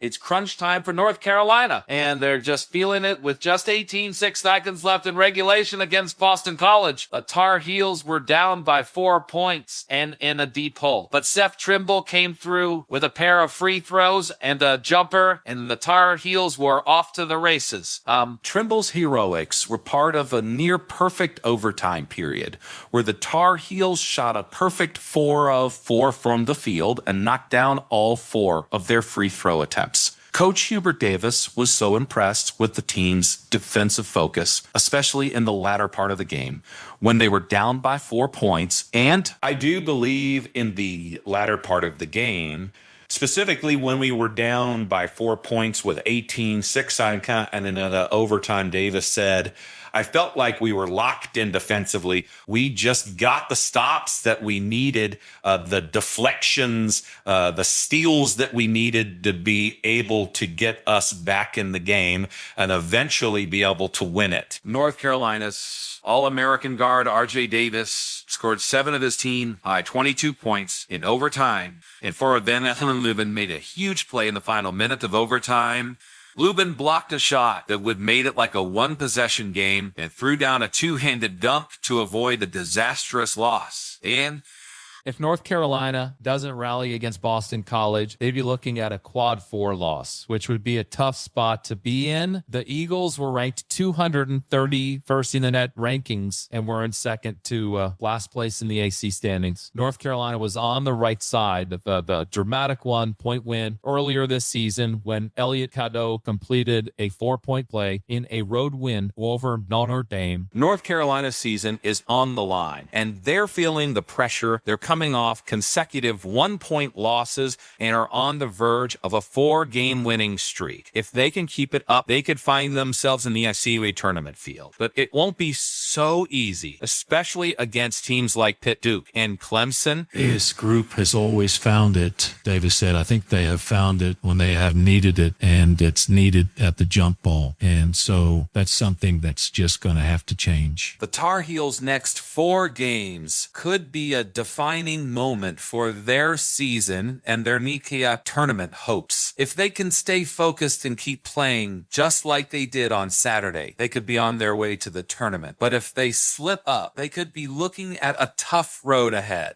It's crunch time for North Carolina, and they're just feeling it with just 18 seconds left in regulation against Boston College. The Tar Heels were down by 4 points and in a deep hole. But Seth Trimble came through with a pair of free throws and a jumper, and the Tar Heels were off to the races. Trimble's heroics were part of a near-perfect overtime period where the Tar Heels shot a perfect 4 of 4 from the field and knocked down all 4 of their free throw attempts. Coach Hubert Davis was so impressed with the team's defensive focus, especially in the latter part of the game, when they were down by 4 points. And I do believe in the latter part of the game, specifically when we were down by 4 points with 18-6 and in overtime, Davis said, I felt like we were locked in defensively. We just got the stops that we needed, the deflections, the steals that we needed to be able to get us back in the game and eventually be able to win it. North Carolina's All-American guard R.J. Davis scored 7 of his team high 22 points in overtime. And forward Van Lubin made a huge play in the final minute of overtime. Lubin blocked a shot that would made it like a one-possession game and threw down a two-handed dunk to avoid a disastrous loss. And if North Carolina doesn't rally against Boston College, they'd be looking at a quad 4 loss, which would be a tough spot to be in. The Eagles were ranked 231st in the net rankings and were in second to last place in the AC standings. North Carolina was on the right side of the dramatic 1-point win earlier this season when Elliot Cadeau completed a 4-point play in a road win over Notre Dame. North Carolina's season is on the line, and they're feeling the pressure. They're coming off consecutive 1-point losses and are on the verge of a 4-game winning streak. If they can keep it up, they could find themselves in the NCAA tournament field. But it won't be so easy, especially against teams like Pitt, Duke, and Clemson. This group has always found it, Davis said. I think they have found it when they have needed it, and it's needed at the jump ball. And so that's something that's just going to have to change. the Tar Heels' next 4 games could be a defining moment for their season and their NCAA tournament hopes. If they can stay focused and keep playing just like they did on Saturday, they could be on their way to the tournament. But if they slip up, they could be looking at a tough road ahead.